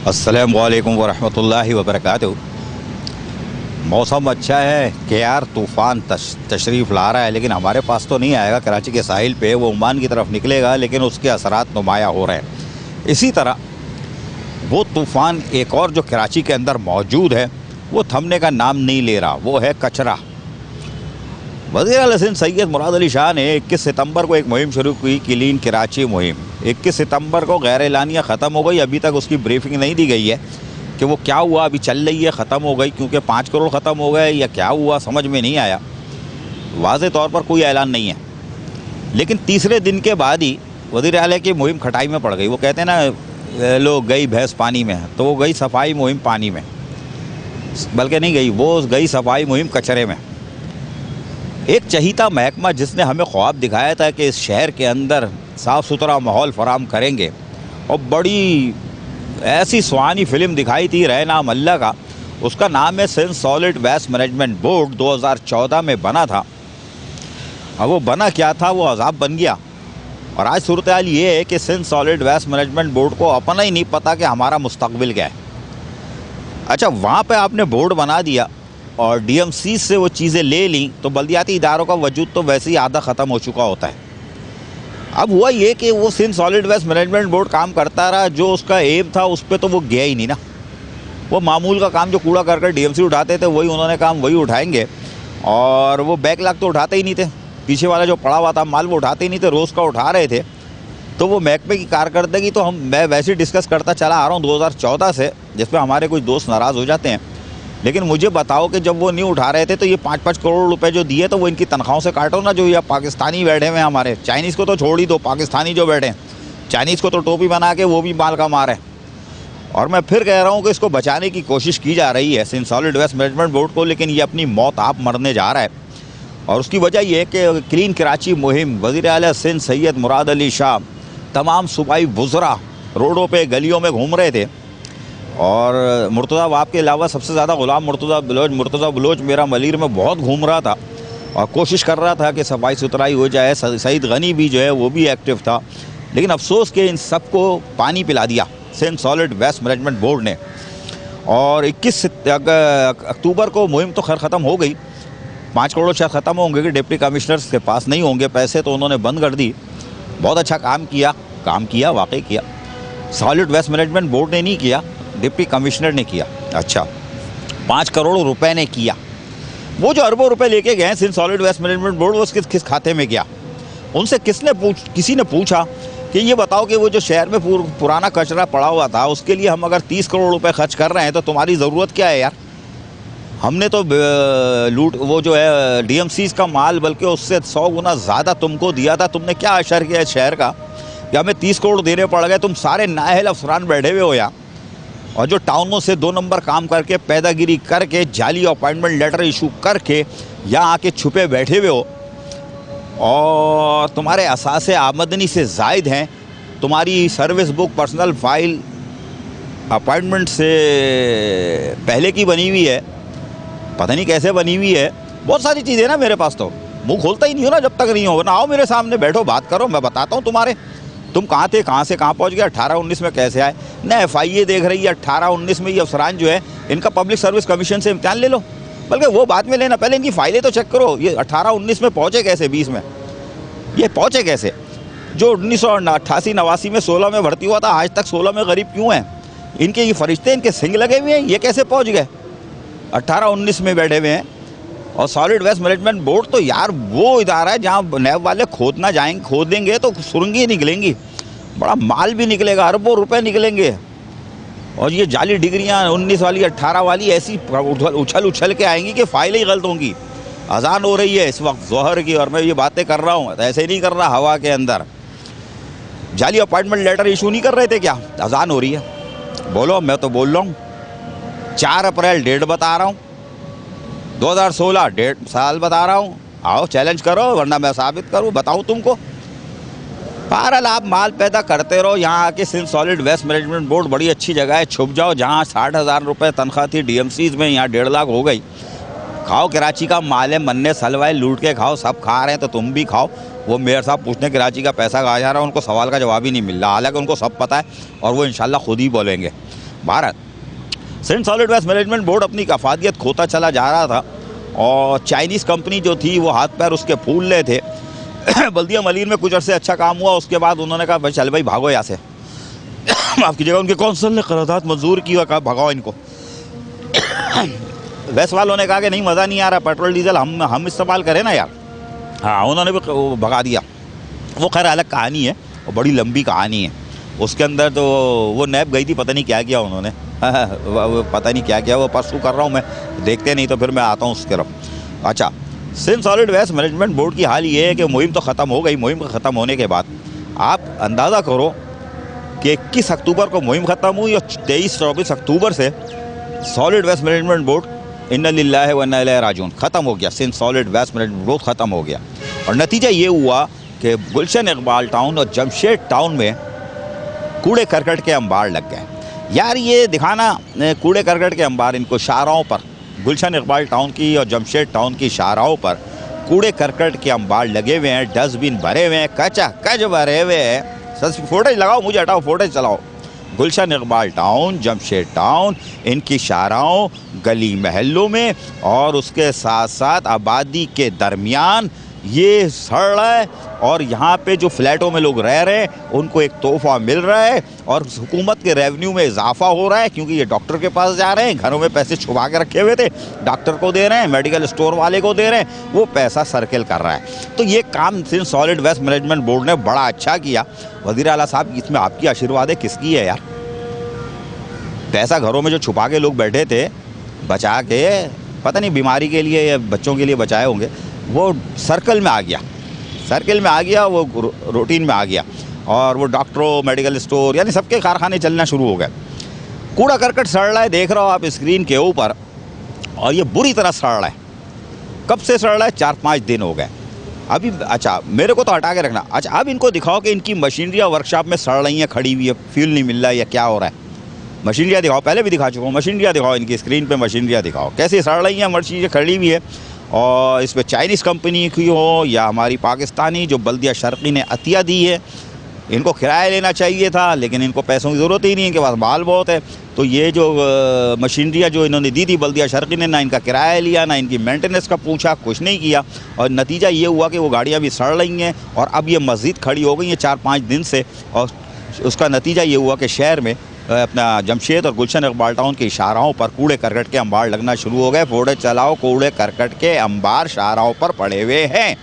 अस्सलामु अलैकुम वरहमतुल्लाहि वबरकातुहू। मौसम अच्छा है कि यार तूफ़ान तशरीफ़ ला रहा है, लेकिन हमारे पास तो नहीं आएगा। कराची के साहिल पे वो ओमान की तरफ निकलेगा, लेकिन उसके असरात नुमाया हो रहे हैं। इसी तरह वो तूफ़ान एक और जो कराची के अंदर मौजूद है वो थमने का नाम नहीं ले रहा, वो है कचरा। वज़ीर आला सिंध सैयद मुराद अली शाह ने 21 सितंबर को एक मुहिम शुरू की, क्लीन कराची मुहिम। 21 सितंबर को गैर एलानिया ख़त्म हो गई। अभी तक उसकी ब्रीफिंग नहीं दी गई है कि वो क्या हुआ, अभी चल रही है, ख़त्म हो गई क्योंकि 5 करोड़ ख़त्म हो गए या क्या हुआ समझ में नहीं आया। वाज़े तौर पर कोई ऐलान नहीं है। लेकिन तीसरे दिन के बाद ही वज़ीर आला की मुहिम खटाई में पड़ गई। वो कहते हैं ना, लोग गई भैंस पानी में, तो वो गई सफाई मुहिम पानी में, बल्कि नहीं गई, वो गई सफाई मुहिम कचरे में। एक चहीता महकमा जिसने हमें ख्वाब दिखाया था कि इस शहर के अंदर साफ़ सुथरा माहौल फराम करेंगे, और बड़ी ऐसी सुहानी फ़िल्म दिखाई थी रहे नाम अल्लाह का, उसका नाम है Sindh solid waste management board. 2014 में बना था। अब वो बना क्या था, वो अजाब बन गया। और आज सूरत हाल ये है कि Sindh solid waste management board को अपना ही नहीं पता कि हमारा मुस्तकबिल क्या है। अच्छा, वहाँ पे आपने बोर्ड बना दिया और DMC से वो चीज़ें ले ली, तो बल्दियाती इदारों का वजूद तो वैसे ही आधा ख़त्म हो चुका होता है। अब हुआ ये कि वो Sindh solid waste management board काम करता रहा, जो उसका एम था उस पर तो वो गया ही नहीं ना। वो मामूल का काम जो कूड़ा कर DMC उठाते थे, वही उन्होंने काम वही उठाएंगे। और वो बैकलॉग तो उठाते ही नहीं थे, पीछे वाला जो पड़ा हुआ था माल वो उठाते ही नहीं थे, रोज़ का उठा रहे थे। तो वो महकमे की कारकर्दगी तो मैं वैसे ही डिस्कस करता चला आ रहा हूँ 2014 से, जिसमें हमारे कुछ दोस्त नाराज़ हो जाते हैं। लेकिन मुझे बताओ कि जब वो नहीं उठा रहे थे तो ये 5-5 करोड़ रुपए जो दिए, तो वो इनकी तनख्वाहों से काटो ना। जो ये पाकिस्तानी बैठे हुए हैं हमारे, चाइनीज़ को तो छोड़ ही दो, पाकिस्तानी जो बैठे हैं, चाइनीज़ को तो टोपी बना के वो भी माल का मार है। और मैं फिर कह रहा हूँ कि इसको बचाने की कोशिश की जा रही है Sindh solid waste management board को, लेकिन ये अपनी मौत आप मरने जा रहा है। और उसकी वजह यह है कि क्लीन कराची मुहिम वज़ीर आला सिंध सैयद मुराद अली शाह तमाम सूबाई वुज़रा रोडों पे गलियों में घूम रहे थे। और मुर्तज़ा वाब के अलावा सबसे ज़्यादा ग़ुलाम मुर्तज़ा बलोच मेरा मलीर में बहुत घूम रहा था और कोशिश कर रहा था कि सफाई सुथराई हो जाए। सईद गनी भी जो है वो भी एक्टिव था। लेकिन अफसोस के इन सबको पानी पिला दिया Sindh solid waste management board ने। और 21 अक्टूबर को मुहिम तो खैर ख़त्म हो गई। 5 करोड़ शायद ख़त्म होंगे कि डिप्टी कमिश्नर्स के पास नहीं होंगे पैसे, तो उन्होंने बंद कर दी। बहुत अच्छा काम किया वाकई किया। सॉलिड वेस्ट मैनेजमेंट बोर्ड ने नहीं किया, डिप्टी कमिश्नर ने किया। अच्छा, 5 करोड़ रुपए ने किया। वो जो अरबों रुपए लेके गए Sindh solid waste management board, वो किस खाते में गया? उनसे किसी ने पूछा कि ये बताओ कि वो जो शहर में पुराना कचरा पड़ा हुआ था, उसके लिए हम अगर 30 करोड़ रुपए खर्च कर रहे हैं, तो तुम्हारी ज़रूरत क्या है यार? हमने तो वो जो है DMCs का माल बल्कि उससे 100 गुना ज़्यादा तुमको दिया था। तुमने क्या असर किया शहर का कि हमें 30 करोड़ देने पड़ गए? तुम सारे नाअहल अफसरान बैठे हुए हो यहाँ, और जो टाउनों से 2 नंबर काम करके पैदागिरी करके जाली अपॉइंटमेंट लेटर इशू करके यहाँ आके छुपे बैठे हुए हो, और तुम्हारे असासे आमदनी से ज़ायद हैं। तुम्हारी service book, personal file appointment से पहले की बनी हुई है, पता नहीं कैसे बनी हुई है। बहुत सारी चीज़ें ना मेरे पास, तो मुंह खोलता ही नहीं हो ना जब तक नहीं हो ना। आओ मेरे सामने बैठो, बात करो, मैं बताता हूँ तुम कहाँ थे, कहाँ से कहाँ पहुँच गए, 18-19 में कैसे आए ना। FIA देख रही है 18-19 में। ये अफसरान जो है इनका पब्लिक सर्विस कमीशन से इम्तिहान ले लो, बल्कि वो बाद में लेना, पहले इनकी फाइलें तो चेक करो। ये 18-19 में पहुँचे कैसे, 20 में ये पहुँचे कैसे? जो 1988-89 में 16 में भर्ती हुआ था, आज तक 16 में गरीब क्यों हैं? इनके ये फरिश्ते, इनके सिंग लगे हुए हैं, ये कैसे पहुँच गए? 18-19 में बैठे हुए हैं। और सॉलिड वेस्ट मैनेजमेंट बोर्ड तो यार वो इदारा है जहाँ नैब वाले खोदेंगे तो सुरंगी निकलेंगी, बड़ा माल भी निकलेगा, अरबों रुपए निकलेंगे। और ये जाली डिग्रियाँ 19 वाली 18 वाली ऐसी उछल के आएंगी कि फाइलें ही गलत होंगी। अजान हो रही है इस वक्त ज़ोहर की, और मैं ये बातें कर रहा हूँ, तो ऐसे ही नहीं कर रहा हवा के अंदर। जाली अपॉइंटमेंट लेटर इशू नहीं कर रहे थे क्या? अजान हो रही है, बोलो। मैं तो बोल रहा हूँ 4 अप्रैल डेट बता रहा हूँ, 2016 डेट साल बता रहा हूँ। आओ चैलेंज करो, वरना मैं साबित करूँ, बताऊँ तुमको। बहरहाल आप माल पैदा करते रहो। यहाँ आके Sindh solid waste management board बड़ी अच्छी जगह है, छुप जाओ। जहाँ 60,000 रुपये तनख्वाह थी DMCs में, यहाँ 1.5 लाख हो गई। खाओ, कराची का माल है, मन्ने सलवाए लूट के खाओ। सब खा रहे हैं तो तुम भी खाओ। वो मेयर साहब पूछने कराची का पैसा कहाँ जा रहा है, उनको सवाल का जवाब ही नहीं मिल रहा, हालांकि उनको सब पता है और वो इंशाल्लाह खुद ही बोलेंगे। Bharat Sindh solid waste management board अपनी अफादियत खोता चला जा रहा था और चाइनीज़ कंपनी जो थी वो हाथ पैर उसके फूल ले थे। बल्दिया मलिर में कुछ अर्से अच्छा काम हुआ, उसके बाद उन्होंने कहा भाई चल भाई भागो यहाँ से। आपकी जगह उनके कौंसिल ने करारदाद मंजूर की और कहा भगाओ इनको। वेस्ट वालों ने कहा कि नहीं मज़ा नहीं आ रहा, पेट्रोल डीजल हम इस्तेमाल करें ना यार। हाँ, उन्होंने भी भगा दिया। वो खैर अलग कहानी है और बड़ी लंबी कहानी है। उसके अंदर तो वो नैब गई थी, पता नहीं क्या किया उन्होंने। पता नहीं क्या किया, वो परसों कर रहा हूँ मैं, देखते नहीं तो फिर मैं आता हूँ उसके तरफ। अच्छा, Sindh solid waste management board की हाल ये है कि मुहिम तो ख़त्म हो गई। मुहिम ख़त्म होने के बाद आप अंदाज़ा करो कि 21 अक्टूबर को मुहिम ख़त्म हुई और 23-24 अक्टूबर से सॉलिड वेस्ट मैनेजमेंट बोर्ड इन्ना लिल्लाहि व इन्ना इलैहि राजिऊन ख़त्म हो गया। Sindh solid waste management board ख़त्म हो गया और नतीजा ये हुआ कि गुलशन इकबाल टाउन और जमशेद टाउन में कूड़े करकट के अंबार लग गए। यार ये दिखाना कूड़े करकट के अंबार, इनको शाहराहों पर, गुलशन इकबाल टाउन की और जमशेद टाउन की शाहराहों पर कूड़े करकट के अंबार लगे हुए हैं, डस्टबिन भरे हुए हैं, कच भरे हुए हैं। सच फोटेज लगाओ, मुझे हटाओ, फोटेज चलाओ। गुलशन इकबाल टाउन, जमशेद टाउन, इनकी शाहराहों, गली महलों में और उसके साथ साथ आबादी के दरमियान ये सड़ रहा है। और यहाँ पे जो फ्लैटों में लोग रह रहे हैं उनको एक तोहफ़ा मिल रहा है और हुकूमत के रेवेन्यू में इजाफा हो रहा है, क्योंकि ये डॉक्टर के पास जा रहे हैं, घरों में पैसे छुपा के रखे हुए थे, डॉक्टर को दे रहे हैं, मेडिकल स्टोर वाले को दे रहे हैं, वो पैसा सर्किल कर रहा है। तो ये काम Sindh solid waste management board ने बड़ा अच्छा किया। वज़ीर आला साहब, इसमें आपकी आशीर्वाद है, किसकी है यार? पैसा घरों में जो छुपा के लोग बैठे थे बचा के, पता नहीं बीमारी के लिए या बच्चों के लिए बचाए होंगे, वो सर्कल में आ गया, सर्किल में आ गया, वो रूटीन में आ गया और वो डॉक्टरों, मेडिकल स्टोर यानी सबके कारखाने चलना शुरू हो गए। कूड़ा करकट सड़ रहा है, देख रहे हो आप स्क्रीन के ऊपर, और ये बुरी तरह सड़ रहा है। कब से सड़ रहा है? 4-5 दिन हो गए अभी। अच्छा, मेरे को तो हटा के रखना। अच्छा, अब इनको दिखाओ कि इनकी मशीनरियाँ वर्कशॉप में सड़ रही हैं, खड़ी हुई है, फ्यूल नहीं मिल रहा है या क्या हो रहा है। मशीनरियाँ दिखाओ, पहले भी दिखा चुका हूँ। मशीनरियाँ दिखाओ, इनकी स्क्रीन पे मशीनरियाँ दिखाओ कैसे सड़ रही हैं, मशीनरियाँ खड़ी हुई है। और इस पर चाइनीज़ कंपनी की हो या हमारी पाकिस्तानी जो बल्दिया शर्की ने अतिया दी है, इनको किराया लेना चाहिए था, लेकिन इनको पैसों की ज़रूरत ही नहीं, इनके पास माल बहुत है। तो ये जो मशीनरियाँ जो इन्होंने दी थी बल्दिया शर्की ने, ना इनका किराया लिया, ना इनकी मेंटेनेंस का पूछा, कुछ नहीं किया। और नतीजा ये हुआ कि वो गाड़ियाँ भी सड़ रही हैं और अब ये मस्जिद खड़ी हो गई हैं 4-5 दिन से। और उसका नतीजा ये हुआ कि शहर में अपना जमशेद और गुलशन इकबाल टाउन के शाहराहों पर कूड़े करकट के अंबार लगना शुरू हो गए। फोड़े चलाओ, कूड़े करकट के अंबार शाहराहों पर पड़े हुए हैं।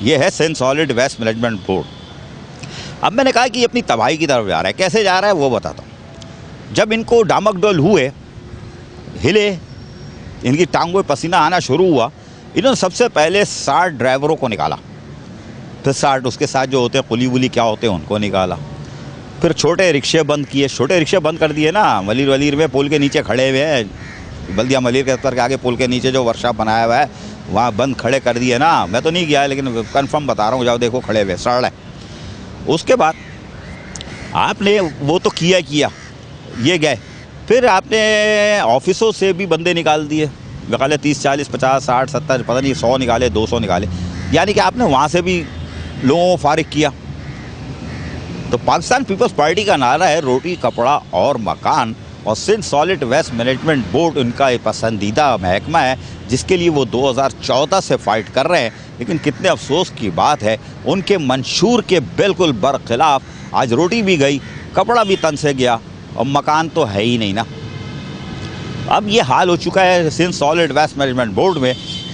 ये है Sindh solid waste management board. अब मैंने कहा कि ये अपनी तबाही की तरफ जा रहा है। कैसे जा रहा है वो बताता हूँ। जब इनको डामकडोल हुए, हिले, इनकी टांगों में पसीना आना शुरू हुआ, इन्होंने सबसे पहले 60 ड्राइवरों को निकाला, फिर 60 उसके साथ जो होते हैं कुली वुली क्या होते हैं उनको निकाला, फिर छोटे रिक्शे बंद किए। छोटे रिक्शे बंद कर दिए ना, मलिर में पुल के नीचे खड़े हुए हैं, बल्दिया मलिर के स्तर के आगे पुल के नीचे जो वर्कशॉप बनाया हुआ है वहाँ बंद खड़े कर दिए ना। मैं तो नहीं गया लेकिन कंफर्म बता रहा हूँ, जाओ देखो खड़े हुए, सड़ है। उसके बाद आपने वो तो किया ये गए, फिर आपने ऑफिसों से भी बंदे निकाल दिए, निकाले 30, 40, 50, 60, 70, पता नहीं 100 निकाले, 200 निकाले, यानी कि आपने वहाँ से भी लोगों को फारिग किया। तो पाकिस्तान पीपल्स पार्टी का नारा है रोटी, कपड़ा और मकान, और Sindh solid waste management board उनका एक पसंदीदा महकमा है जिसके लिए वो 2014 से फाइट कर रहे हैं। लेकिन कितने अफसोस की बात है, उनके मंशूर के बिल्कुल बरखिलाफ आज रोटी भी गई, कपड़ा भी तन से गया और मकान तो है ही नहीं ना। अब ये हाल हो चुका है Sindh solid waste management board में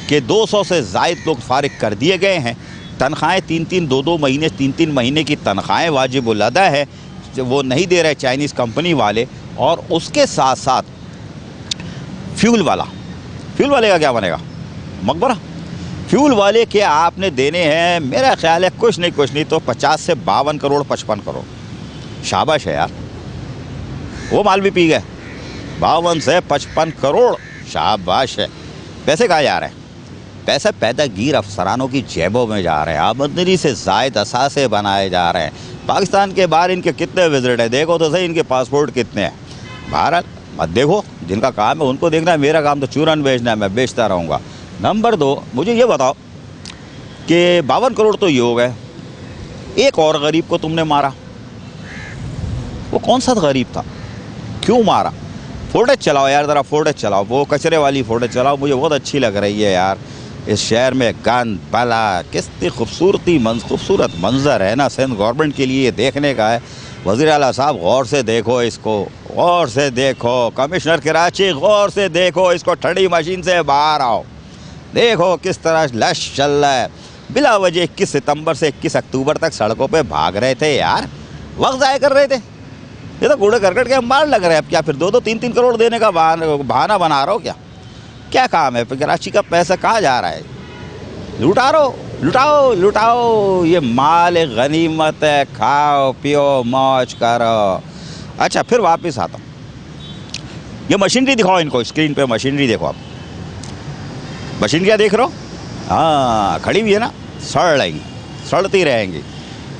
कि 200 से ज़ायद लोग फारिग कर दिए गए हैं। तनख्वाहें 3-3, 2-2 महीने, 3-3 महीने की तनख्वाहें वाजिब उल अदा है, वो नहीं दे रहे चाइनीज़ कंपनी वाले। और उसके साथ साथ फ्यूल वाले का क्या बनेगा? मकबरा। फ्यूल वाले के आपने देने हैं, मेरा ख्याल है कुछ नहीं तो 50 से 52 करोड़, 55 करोड़। शाबाश है यार, वो माल भी पी गए। 52 से 55 करोड़, शाबाश है। पैसे कहाँ जा रहे हैं? पैसे पैदागीर अफसरानों की जेबों में जा रहे हैं। आमदनी से ज़ायद असासे बनाए जा रहे हैं। पाकिस्तान के बाहर इनके कितने विजिट है, देखो तो सही, इनके पासपोर्ट कितने हैं। भारत मत देखो, जिनका काम है उनको देखना है, मेरा काम तो चूरन बेचना है, मैं बेचता रहूँगा। नंबर 2, मुझे ये बताओ कि 52 करोड़ तो ये हो गए, एक और गरीब को तुमने मारा। वो कौन सा गरीब था? क्यों मारा? फुटेज चलाओ यार, ज़रा फुटेज चलाओ, वो कचरे वाली फुटेज चलाओ, मुझे बहुत अच्छी लग रही है यार। इस शहर में गंद बला, कितनी खूबसूरत मंजर है ना, सिंध गवर्नमेंट के लिए देखने का है। वज़ीर आला साहब गौर से देखो इसको, गौर से देखो। कमिश्नर कराची गौर से देखो इसको, ठंडी मशीन से बाहर आओ, देखो किस तरह लश चल रहा है। बिला वजह 21 सितंबर से 21 अक्टूबर तक सड़कों पे भाग रहे थे यार, वक्त ज़ाया कर रहे थे। ये तो कूड़े करकट के अंबार लग रहे हैं। अब क्या फिर 2-2, 3-3 करोड़ देने का बहाना बना रहे हो क्या? क्या काम है? कराची का पैसा कहाँ जा रहा है? लुटा रहो, लुटाओ लुटाओ, ये माल गनीमत है, खाओ पियो मौज करो। अच्छा फिर वापस आता हूँ, ये मशीनरी दिखाओ इनको, स्क्रीन पे मशीनरी देखो आप। मशीनरियाँ देख रहे हो? हाँ खड़ी हुई है ना, सड़ रही, सड़ती रहेंगी।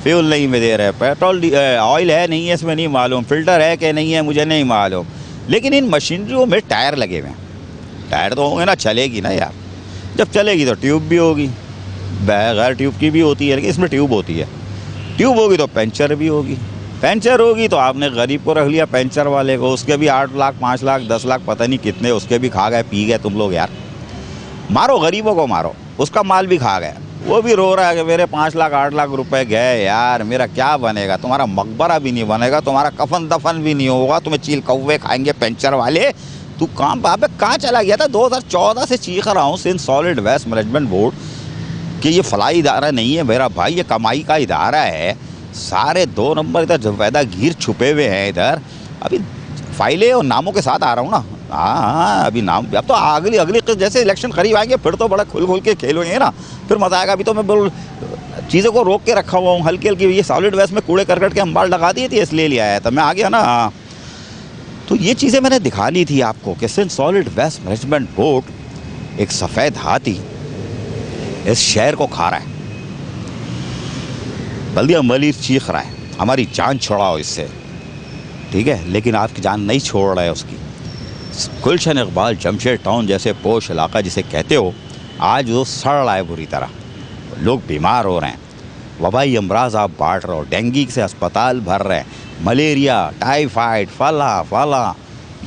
फ्यूल नहीं में दे रहे, पेट्रोल ऑयल है नहीं है इसमें नहीं मालूम, फ़िल्टर है कि नहीं है मुझे नहीं मालूम, लेकिन इन मशीनरियों में टायर लगे हुए हैं। टायर तो होंगे ना, चलेगी ना यार। जब चलेगी तो ट्यूब भी होगी, बगैर ट्यूब की भी होती है, लेकिन इसमें ट्यूब होती है। ट्यूब होगी तो पंचर भी होगी, पंचर होगी तो आपने गरीब को रख लिया पंचर वाले को, उसके भी 8 लाख 5 लाख 10 लाख पता नहीं कितने उसके भी खा गए पी गए तुम लोग यार। मारो गरीबों को मारो, उसका माल भी खा गया, वो भी रो रहा है कि मेरे 5 लाख 8 लाख रुपए गए यार, मेरा क्या बनेगा? तुम्हारा मकबरा भी नहीं बनेगा, तुम्हारा कफन दफन भी नहीं होगा, तुम्हें चील कौवे खाएंगे पंचर वाले। तू काम पे कहाँ चला गया था? 2014 से चीख रहा हूँ Sindh solid waste management board कि ये फलाई इदारा नहीं है मेरा भाई, ये कमाई का इदारा है। सारे 2 नंबर इधर जवेदा घीर छुपे हुए हैं इधर। अभी फाइलें और नामों के साथ आ रहा हूँ ना। हाँ अभी नाम, अब तो अगली जैसे इलेक्शन करीब आएंगे फिर तो बड़ा खुल के खेलोगे ना, फिर मज़ा आएगा। अभी तो मैं बिल्कुल चीज़ों को रोक के रखा हुआ हूँ हल्की हल्की। ये सॉलिड वेस्ट में कूड़े करकट के अंबार लगा दिए थे इसलिए लिया है, तब मैं आ गया ना। तो ये चीज़ें मैंने दिखानी थी आपको कि Sindh solid waste management board एक सफ़ेद हाथी इस शहर को खा रहा है। बल्दिया मलिक चीख रहा है हमारी जान छुड़ाओ इससे, ठीक है, लेकिन आपकी जान नहीं छोड़ रहा है उसकी। गुलशन इकबाल जमशेद टाउन जैसे पोश इलाका जिसे कहते हो, आज वो सड़ रहा है बुरी तरह, लोग बीमार हो रहे हैं, वबाई अमराज आप बांट रहे हो, डेंगू से अस्पताल भर रहे हैं, मलेरिया टाइफाइड फला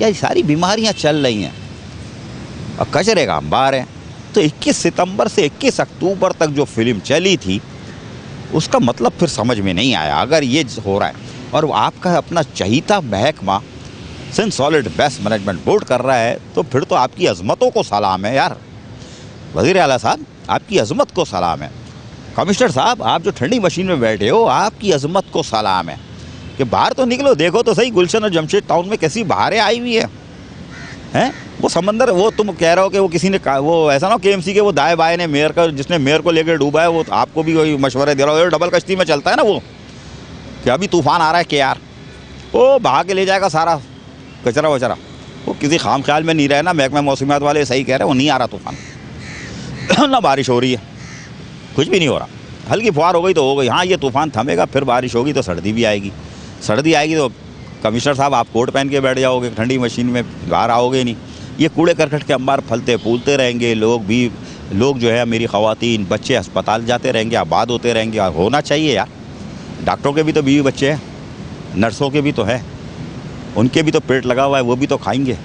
ये सारी बीमारियां चल रही हैं और कचरे का अंबार है। तो 21 सितंबर से 21 अक्टूबर तक जो फिल्म चली थी उसका मतलब फिर समझ में नहीं आया। अगर ये हो रहा है और आपका अपना चहीता महकमा Sindh solid waste management board कर रहा है, तो फिर तो आपकी अजमतों को सलाम है यार। वज़ीर आला साहब आपकी अजमत को सलाम है। कमिश्नर साहब आप जो ठंडी मशीन में बैठे हो आपकी अजमत को सलाम है कि बाहर तो निकलो, देखो तो सही गुलशन और जमशेद टाउन में कैसी बहारें आई हुई हैं। वो समंदर, वो तुम कह रहे हो कि वो किसी ने वो ऐसा ना KMC के वो दाएं बाएं ने मेयर का, जिसने मेयर को लेकर डूबा है, वो आपको भी वही मशवरे दे रहा हो। डबल कश्ती में चलता है ना वो, कि अभी तूफान आ रहा है कि यार वो बहा के ले जाएगा सारा कचरा वचरा। वो किसी खाम ख्याल में नहीं रहे ना, महकमा मौसमियात वाले सही कह रहे हैं, वो नहीं आ रहा तूफान ना बारिश हो रही है, कुछ भी नहीं हो रहा। हल्की फुहार हो गई तो हो गई। हाँ ये तूफान थमेगा, फिर बारिश होगी तो सर्दी भी आएगी। सर्दी आएगी तो कमिश्नर साहब आप कोट पहन के बैठ जाओगे, ठंडी मशीन में बाहर आओगे नहीं। ये कूड़े करकट के अंबार फलते फूलते रहेंगे, लोग जो है मेरी ख़वातीन बच्चे अस्पताल जाते रहेंगे, आबाद होते रहेंगे। होना चाहिए यार, डॉक्टरों के भी तो बीवी बच्चे हैं, नर्सों के भी तो है, उनके भी तो पेट लगा हुआ है, वो भी तो खाएंगे।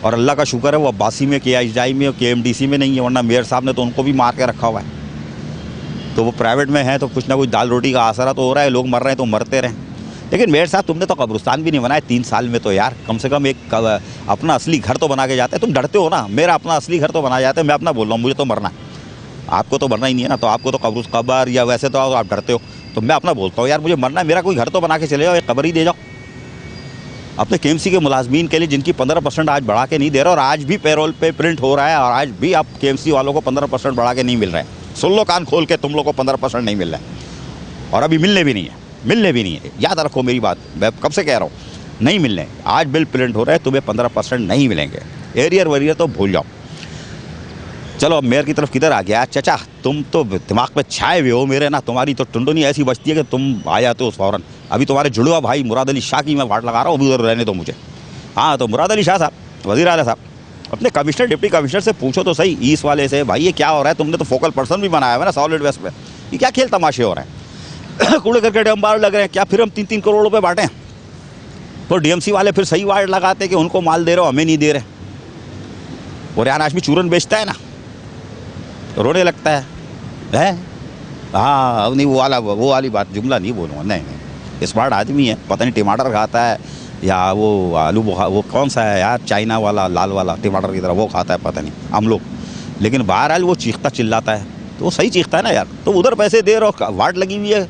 और अल्लाह का शुक्र है वो अब्बासी में KIJ में और KMDC में नहीं है, वरना मेयर साहब ने तो उनको भी मार के रखा हुआ है। तो वो प्राइवेट में है तो कुछ ना कुछ दाल रोटी का आसरा तो हो रहा है, लोग मर रहे हैं तो मरते रहें। लेकिन मेयर साहब तुमने तो कब्रिस्तान भी नहीं बनाया 3 साल में, तो यार कम से कम एक अपना असली घर तो बना के जाते हैं। तुम डरते हो ना, मेरा अपना असली घर तो बना जाते हैं। मैं अपना बोल रहा हूँ, मुझे तो मरना है, आपको तो मरना ही नहीं है ना, तो आपको तो कब्र या वैसे तो आप डरते हो, तो मैं अपना बोलता हूँ यार मुझे मरना है, मेरा कोई घर तो बना के चले जाओ, एक कब्र ही दे जाओ अपने KMC के मुलाजमीन के लिए, जिनकी 15% आज बढ़ा के नहीं दे रहे और आज भी पेरोल पे प्रिंट हो रहा है और आज भी आप KMC वालों को 15% बढ़ा के नहीं मिल रहे हैं। सुन लो कान खोल के, तुम लोग को 15% नहीं मिल रहा है और अभी मिलने भी नहीं है, याद रखो मेरी बात, मैं कब से कह रहा हूँ नहीं मिलने। आज बिल प्रिंट हो रहा है, तुम्हें 15% नहीं मिलेंगे। एरियर वरियर तो भूल जाओ। चलो अब मेयर की तरफ किधर आ गया? चाचा तुम तो दिमाग पे छाए हुए हो मेरे ना, तुम्हारी तो टुंडुनी ऐसी बचती है कि तुम आ जाते हो फ़ौरन। अभी तुम्हारे जुड़वा भाई मुराद अली शाह की मैं वाट लगा रहा हूँ, अभी उधर रहने दो मुझे। हाँ तो मुराद अली शाह साहब, वज़ीर आला साहब, अपने कमिश्नर डिप्टी कमिश्नर से पूछो तो सही, ईस्ट वाले से, भाई ये क्या हो रहा है? तुमने तो फोकल पर्सन भी बनाया हुआ है ना सॉलिड वेस्ट में, ये क्या खेल तमाशे हो रहे हैं? कूड़े करकट अंबार लग रहे हैं क्या? फिर हम 3-3 करोड़ रुपये बांटें? तो डीएमसी वाले फिर सही वार्ड लगाते कि उनको माल दे रहे हो, हमें नहीं दे रहे। और यार आदमी चूरन बेचता है ना, रोने लगता है? हाँ, अब नहीं वो वाली बात जुमला नहीं बोलूँगा। नहीं, स्मार्ट आदमी है, पता नहीं टमाटर खाता है या वो आलू वो कौन सा है यार, चाइना वाला लाल वाला टमाटर की तरह वो खाता है, पता नहीं हम लोग। लेकिन बहरहाल वो चीखता चिल्लाता है तो वो सही चीखता है ना यार। तो उधर पैसे दे रहे हो, वार्ड लगी हुई है,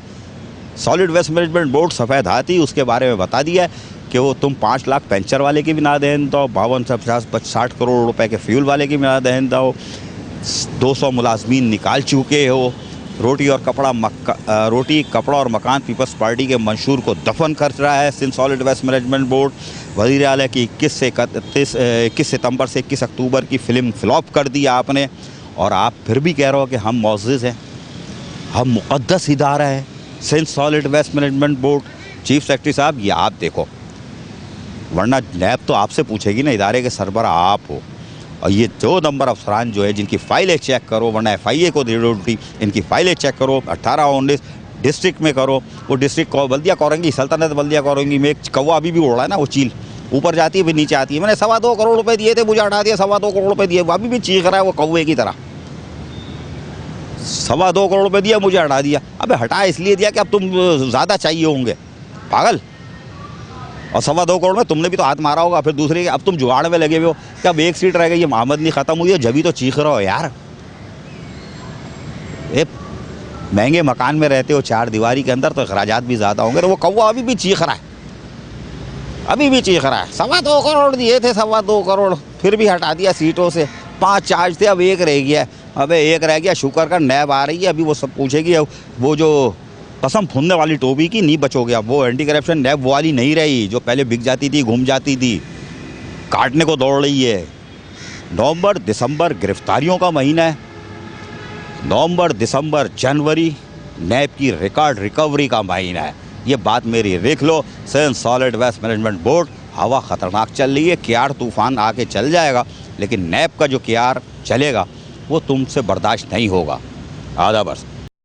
सॉलिड वेस्ट मैनेजमेंट बोर्ड सफ़ेद हाथी, उसके बारे में बता दिया है कि वो तुम 5 लाख पेंचर वाले की भी ना दहन दो, 52 से 50-60 करोड़ रुपए के फ्यूल वाले की भी ना दहन दो, 200 मुलाजमीन निकाल चुके हो, रोटी कपड़ा और मकान पीपल्स पार्टी के मंशूर को दफन कर रहा है Sindh solid waste management board. वज़ीर आला की 21 सितंबर से 21 अक्टूबर की फ़िल्म फ्लॉप कर दी आपने, और आप फिर भी कह रहे हो कि हम मुअज़्ज़ज़ हैं, हम मुक़द्दस इदारा है Sindh solid waste management board. Chief secretary साहब, ये आप देखो, वरना नैब तो आपसे पूछेगी ना, इदारे के सरबराह आप हो, और ये 2 नंबर अफसरान जो है जिनकी फ़ाइलें चेक करो, वरना FIA को दे दो ड्यूटी, इनकी फ़ाइलें चेक करो। 18-19 डिस्ट्रिक्ट में करो। वो डिस्ट्रिक्ट बल्दिया कौरंगी, सल्तनत बल्दिया कौरंगी में एक कौवा अभी भी उड़ रहा है ना, वो चील ऊपर जाती है फिर नीचे आती है। मैंने 2.25 करोड़ रुपए दिए थे, मुझे हटा दिया, 2.25 करोड़ रुपए दिए, वो अभी भी चीख रहा है वो कौवे की तरह। 2.25 करोड़ रुपए दिया, मुझे हटा दिया। अबे हटा इसलिए दिया कि अब तुम ज़्यादा चाहिए होंगे, पागल। और 2.25 करोड़ में तुमने भी तो हाथ मारा होगा, फिर दूसरे अब तुम जुगाड़ में लगे हुए हो कि अब 1 सीट रह गई, ये मोहम्मद नहीं ख़त्म हुई है, जब भी तो चीख रहे हो यार। एक महंगे मकान में रहते हो 4 दीवारी के अंदर, तो अखराजात भी ज़्यादा होंगे। तो वो कौवा अभी भी चीख रहा है, अभी भी चीख रहा है। 2.25 करोड़ दिए थे, 2.25 करोड़, फिर भी हटा दिया सीटों से। 5 चार्ज थे, अब 1 रह गया। अबे 1 रह गया, शुक्र कर नैब आ रही है, अभी वो सब पूछेगी। वो जो कसम फूलने वाली टोपी की नहीं बचोगे अब, वो एंटी करप्शन नैब वो वाली नहीं रही जो पहले बिक जाती थी, घूम जाती थी, काटने को दौड़ रही है। नवंबर दिसंबर गिरफ्तारियों का महीना है, नवंबर दिसंबर जनवरी नैब की रिकॉर्ड रिकवरी का महीना है। ये बात मेरी लिख लो। Sindh solid waste management board, हवा ख़तरनाक चल रही है, क्यार तूफ़ान आके चल जाएगा, लेकिन नैब का जो क्यार चलेगा वो तुमसे बर्दाश्त नहीं होगा। आधा बरस।